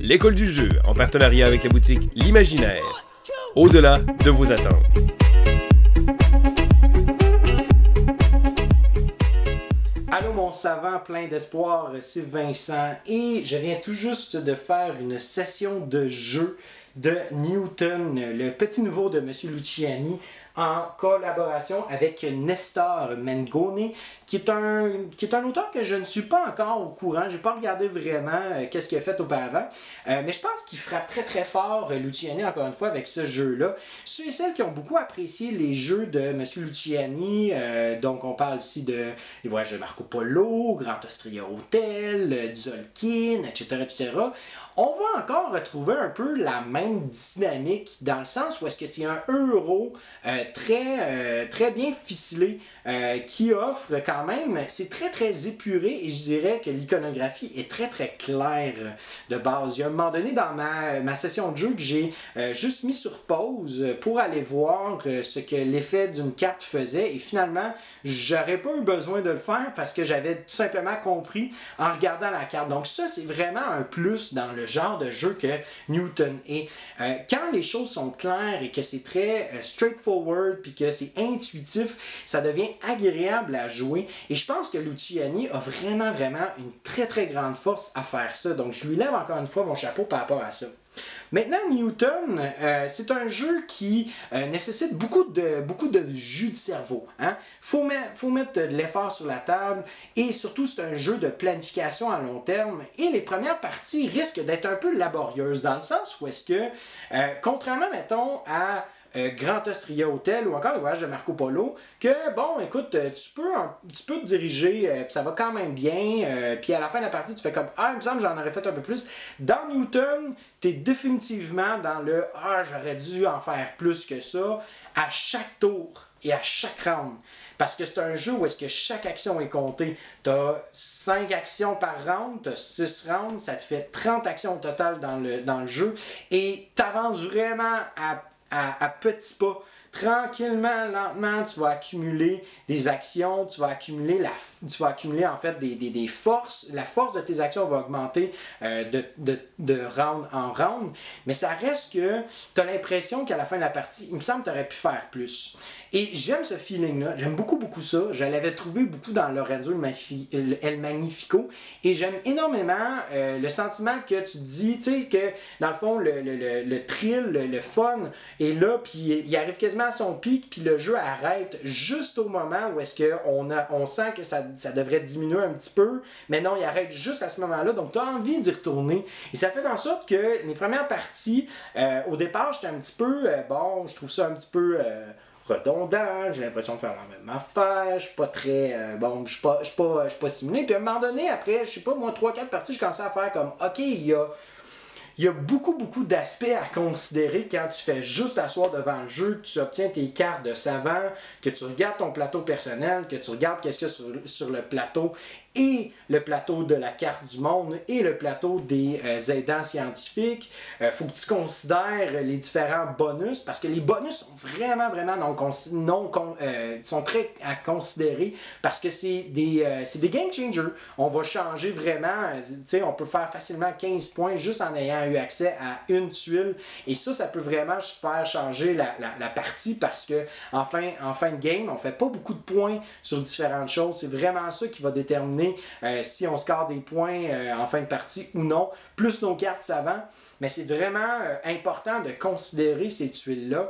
l'école du jeu, en partenariat avec la boutique L'Imaginaire. Au-delà de vos attentes. Allô mon savant plein d'espoir, c'est Vincent et je viens tout juste de faire une session de jeu de Newton, le petit nouveau de M. Luciani, en collaboration avec Nestor Mengone, qui est un auteur que je ne suis pas encore au courant. Je n'ai pas regardé vraiment qu'est-ce qu'il a fait auparavant. Mais je pense qu'il frappe très très fort Luciani, encore une fois, avec ce jeu-là. Ceux et celles qui ont beaucoup apprécié les jeux de M. Luciani, donc on parle ici de Les Voyages de Marco Polo, Grand Austria Hotel, Tzolk'in, etc., on va encore retrouver un peu la même dynamique dans le sens où est-ce que c'est un euro très bien ficelé qui offre quand même, c'est très très épuré et je dirais que l'iconographie est très très claire de base. Il y a un moment donné dans ma session de jeu que j'ai juste mis sur pause pour aller voir ce que l'effet d'une carte faisait et finalement j'aurais pas eu besoin de le faire parce que j'avais tout simplement compris en regardant la carte. Donc ça c'est vraiment un plus dans le genre de jeu que Newton est. Quand les choses sont claires et que c'est très straightforward puis que c'est intuitif, ça devient agréable à jouer et je pense que Luciani a vraiment une très très grande force à faire ça. Donc je lui lève encore une fois mon chapeau par rapport à ça. Maintenant, Newton, c'est un jeu qui nécessite beaucoup de jus de cerveau. Hein? Faut mettre de l'effort sur la table et surtout, c'est un jeu de planification à long terme. Et les premières parties risquent d'être un peu laborieuses dans le sens où est-ce que, contrairement, mettons, à Grand Austria Hotel ou encore le voyage de Marco Polo, que bon, écoute, tu peux te diriger, ça va quand même bien, puis à la fin de la partie, tu fais comme ah, il me semble que j'en aurais fait un peu plus. Dans Newton, tu es définitivement dans le ah, j'aurais dû en faire plus que ça à chaque tour et à chaque round. Parce que c'est un jeu où est-ce que chaque action est comptée. Tu as 5 actions par round, tu as 6 rounds, ça te fait 30 actions au total dans le jeu et tu avances vraiment à petits pas. Tranquillement, lentement, tu vas accumuler des actions, tu vas accumuler en fait des forces. La force de tes actions va augmenter de round en round, mais ça reste que tu as l'impression qu'à la fin de la partie, il me semble que tu aurais pu faire plus. Et j'aime ce feeling-là, j'aime beaucoup ça. Je l'avais trouvé beaucoup dans Lorenzo El Magnifico et j'aime énormément le sentiment que tu dis, tu sais, que dans le fond, le thrill, le fun est là, puis il arrive quasiment à son pic, puis le jeu arrête juste au moment où est-ce qu'on sent que ça devrait diminuer un petit peu, mais non, il arrête juste à ce moment-là, donc tu as envie d'y retourner. Et ça fait en sorte que les premières parties, au départ, j'étais un petit peu, bon, je trouve ça un petit peu redondant, j'ai l'impression de faire la même affaire, je suis pas très, bon, je suis pas stimulé, puis à un moment donné, après, je sais pas, moi, 3-4 parties, je commençais à faire comme, ok, il y a beaucoup d'aspects à considérer quand tu fais juste t'asseoir devant le jeu, que tu obtiens tes cartes de savant, que tu regardes ton plateau personnel, que tu regardes qu'est-ce qu'il y a sur le plateau et le plateau de la carte du monde et le plateau des aidants scientifiques. Faut que tu considères les différents bonus parce que les bonus sont vraiment sont très à considérer parce que c'est des game changers. On va changer vraiment, tu sais, on peut faire facilement 15 points juste en ayant eu accès à une tuile et ça peut vraiment faire changer la partie parce que en fin de game, on fait pas beaucoup de points sur différentes choses. C'est vraiment ça qui va déterminer si on score des points en fin de partie ou non, plus nos cartes savants. Mais c'est vraiment important de considérer ces tuiles-là.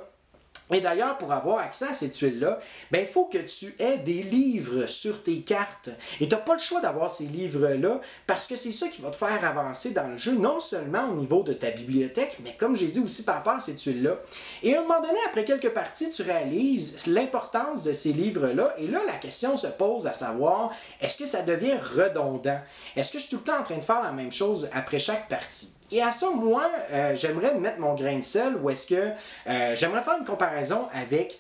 Et d'ailleurs, pour avoir accès à ces tuiles-là, il faut que tu aies des livres sur tes cartes. Et tu n'as pas le choix d'avoir ces livres-là parce que c'est ça qui va te faire avancer dans le jeu, non seulement au niveau de ta bibliothèque, mais comme j'ai dit aussi par rapport à ces tuiles-là. Et à un moment donné, après quelques parties, tu réalises l'importance de ces livres-là. Et là, la question se pose à savoir, est-ce que ça devient redondant? Est-ce que je suis tout le temps en train de faire la même chose après chaque partie? Et à ça, moi, j'aimerais mettre mon grain de sel où est-ce que j'aimerais faire une comparaison avec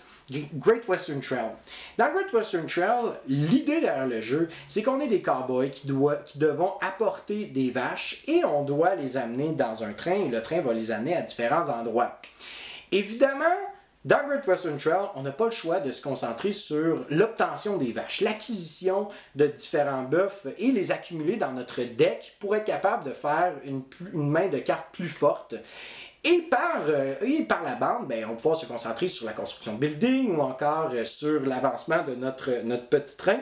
Great Western Trail. Dans Great Western Trail, l'idée derrière le jeu, c'est qu'on est des cowboys qui devront apporter des vaches et on doit les amener dans un train et le train va les amener à différents endroits. Évidemment, Dans Great Western Trail, on n'a pas le choix de se concentrer sur l'obtention des vaches, l'acquisition de différents bœufs et les accumuler dans notre deck pour être capable de faire une main de cartes plus forte. Et par la bande, ben, on va pouvoir se concentrer sur la construction de building ou encore sur l'avancement de notre petit train.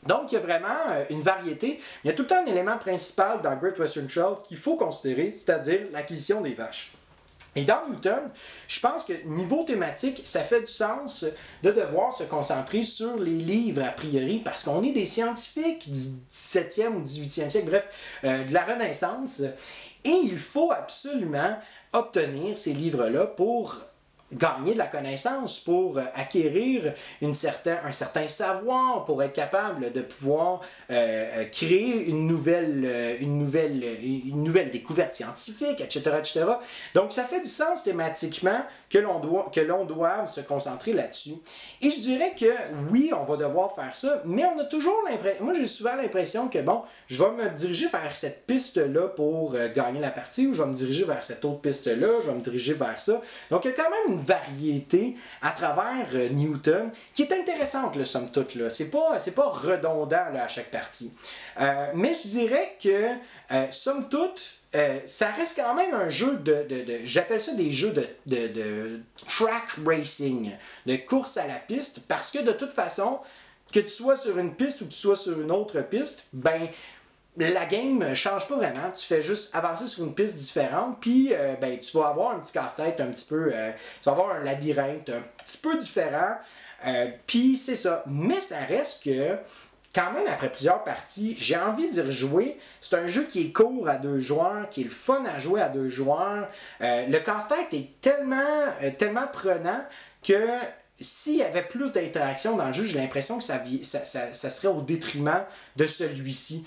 Donc, il y a vraiment une variété. Il y a tout le temps un élément principal dans Great Western Trail qu'il faut considérer, c'est-à-dire l'acquisition des vaches. Et dans Newton, je pense que niveau thématique, ça fait du sens de devoir se concentrer sur les livres a priori, parce qu'on est des scientifiques du 17e ou 18e siècle, bref, de la Renaissance. Et il faut absolument obtenir ces livres-là pour gagner de la connaissance, pour acquérir un certain savoir, pour être capable de pouvoir créer une nouvelle découverte scientifique, etc., etc. Donc, ça fait du sens thématiquement que l'on doive se concentrer là-dessus. Et je dirais que oui, on va devoir faire ça, mais on a toujours l'impression, moi j'ai souvent l'impression que bon, je vais me diriger vers cette piste-là pour gagner la partie, ou je vais me diriger vers cette autre piste-là, je vais me diriger vers ça. Donc, il y a quand même une variété à travers Newton qui est intéressante, là, somme toute. Là. C'est pas redondant là, à chaque partie. Mais je dirais que, somme toute, ça reste quand même un jeu j'appelle ça des jeux de track racing, de course à la piste, parce que de toute façon, que tu sois sur une piste ou que tu sois sur une autre piste, ben la game ne change pas vraiment. Tu fais juste avancer sur une piste différente, puis ben, tu vas avoir un petit casse-tête un petit peu, tu vas avoir un labyrinthe un petit peu différent, puis c'est ça. Mais ça reste que, quand même, après plusieurs parties, j'ai envie d'y rejouer. C'est un jeu qui est court à 2 joueurs, qui est le fun à jouer à 2 joueurs. Le casse-tête est tellement prenant que s'il y avait plus d'interaction dans le jeu, j'ai l'impression que ça serait au détriment de celui-ci.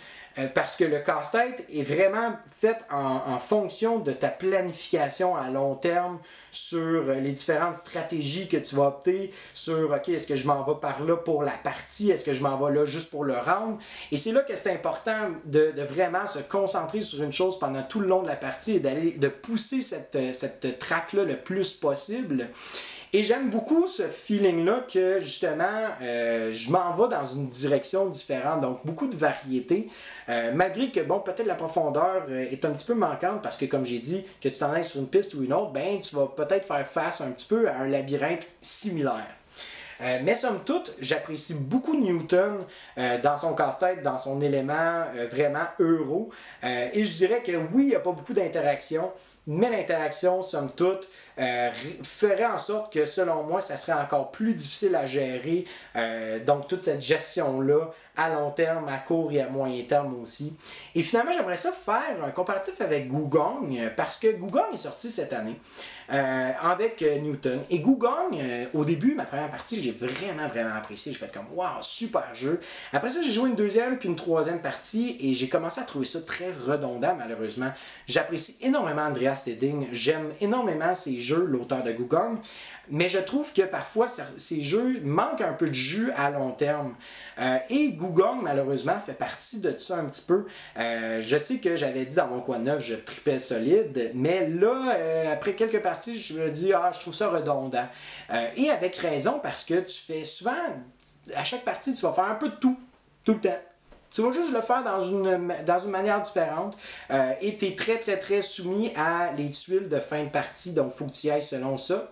Parce que le casse-tête est vraiment fait en fonction de ta planification à long terme sur les différentes stratégies que tu vas opter, sur OK, est-ce que je m'en vais par là pour la partie, est-ce que je m'en vais là juste pour le round. Et c'est là que c'est important de vraiment se concentrer sur une chose pendant tout le long de la partie et de pousser cette track-là le plus possible. Et j'aime beaucoup ce feeling-là que, justement, je m'en vais dans une direction différente, donc beaucoup de variété, malgré que, bon, peut-être la profondeur est un petit peu manquante, parce que, comme j'ai dit, que tu t'en ailles sur une piste ou une autre, ben, tu vas peut-être faire face un petit peu à un labyrinthe similaire. Mais somme toute, j'apprécie beaucoup Newton dans son casse-tête, dans son élément vraiment euro. Et je dirais que oui, il n'y a pas beaucoup d'interaction, mais l'interaction, somme toute, ferait en sorte que, selon moi, ça serait encore plus difficile à gérer. Donc, toute cette gestion-là, à long terme, à court et à moyen terme aussi. Et finalement, j'aimerais ça faire un comparatif avec Gugong, parce que Gugong est sorti cette année avec Newton. Et Gugong, au début, ma première partie, j'ai vraiment apprécié. J'ai fait comme, wow, super jeu. Après ça, j'ai joué une deuxième puis une troisième partie et j'ai commencé à trouver ça très redondant, malheureusement. J'apprécie énormément Andreas Steding. J'aime énormément ses jeux, l'auteur de Gugong. Mais je trouve que parfois, ces jeux manquent un peu de jus à long terme. Et Gugong, malheureusement, fait partie de ça un petit peu. Je sais que j'avais dit dans mon coin neuf, je tripais solide. Mais là, après quelques parties, je me dis, je trouve ça redondant. Et avec raison, parce que tu fais souvent, à chaque partie, tu vas faire un peu de tout le temps. Tu vas juste le faire dans une manière différente et tu es très soumis à les tuiles de fin de partie, donc il faut que tu y ailles selon ça.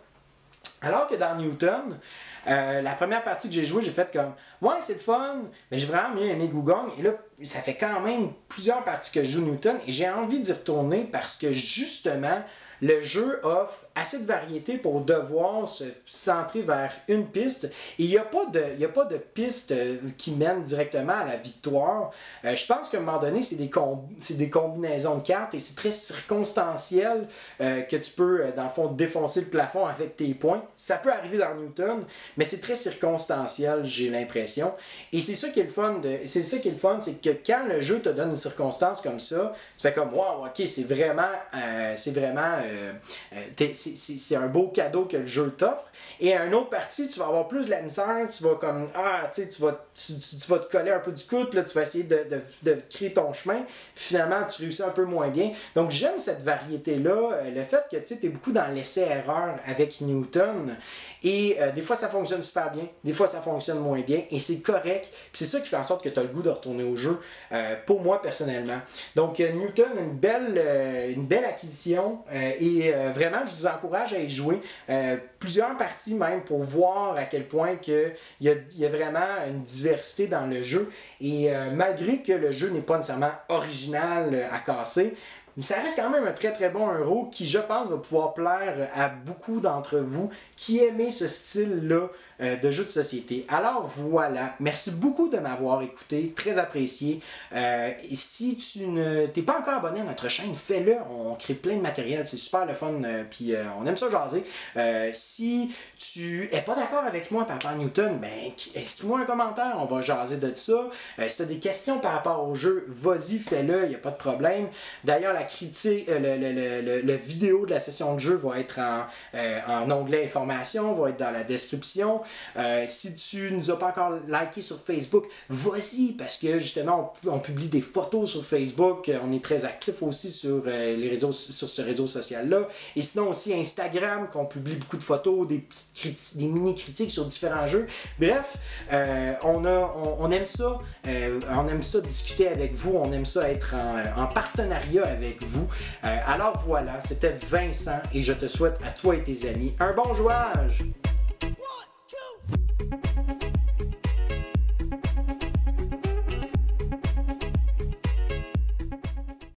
Alors que dans Newton, la première partie que j'ai jouée, j'ai fait comme ouais, c'est le fun, mais j'ai vraiment mieux aimé Gugong. Et là, ça fait quand même plusieurs parties que je joue Newton et j'ai envie d'y retourner parce que justement, le jeu offre assez de variété pour devoir se centrer vers une piste. Et il n'y a pas de piste qui mène directement à la victoire. Je pense qu'à un moment donné, c'est des combinaisons de cartes et c'est très circonstanciel que tu peux, dans le fond, défoncer le plafond avec tes points. Ça peut arriver dans Newton, mais c'est très circonstanciel, j'ai l'impression. Et c'est ça qui est le fun, c'est que quand le jeu te donne une circonstance comme ça, tu fais comme wow, ok, c'est vraiment c'est un beau cadeau que le jeu t'offre. Et à une autre partie, tu vas avoir plus de la misère, tu vas comme, tu vas te coller un peu du coude, puis là tu vas essayer de créer ton chemin, puis finalement tu réussis un peu moins bien. Donc j'aime cette variété-là, le fait que tu es beaucoup dans l'essai-erreur avec Newton, et des fois ça fonctionne super bien, des fois ça fonctionne moins bien, et c'est correct, puis c'est ça qui fait en sorte que tu as le goût de retourner au jeu, pour moi personnellement. Donc Newton, une belle acquisition, et vraiment je vous encourage à y jouer, plusieurs parties même, pour voir à quel point il y a vraiment une diversité dans le jeu, et malgré que le jeu n'est pas nécessairement original à casser, mais ça reste quand même un très très bon euro qui, je pense, va pouvoir plaire à beaucoup d'entre vous qui aimez ce style-là de jeu de société. Alors voilà, merci beaucoup de m'avoir écouté, très apprécié. Et si tu t'es pas encore abonné à notre chaîne, fais-le, on crée plein de matériel, c'est super le fun, puis on aime ça jaser. Si tu es pas d'accord avec moi par rapport à Newton, ben écris-moi un commentaire, on va jaser de ça. Si tu as des questions par rapport au jeu, vas-y, fais-le, il n'y a pas de problème. D'ailleurs, la critique, le vidéo de la session de jeu va être en onglet information, va être dans la description. Si tu nous as pas encore liké sur Facebook, vas-y, parce que justement on publie des photos sur Facebook, on est très actif aussi sur sur ce réseau social là, et sinon aussi Instagram, qu'on publie beaucoup de photos, des mini critiques sur différents jeux. Bref, on aime ça, on aime ça discuter avec vous, on aime ça être en partenariat avec vous. Alors voilà, c'était Vincent et je te souhaite à toi et tes amis un bon jouage!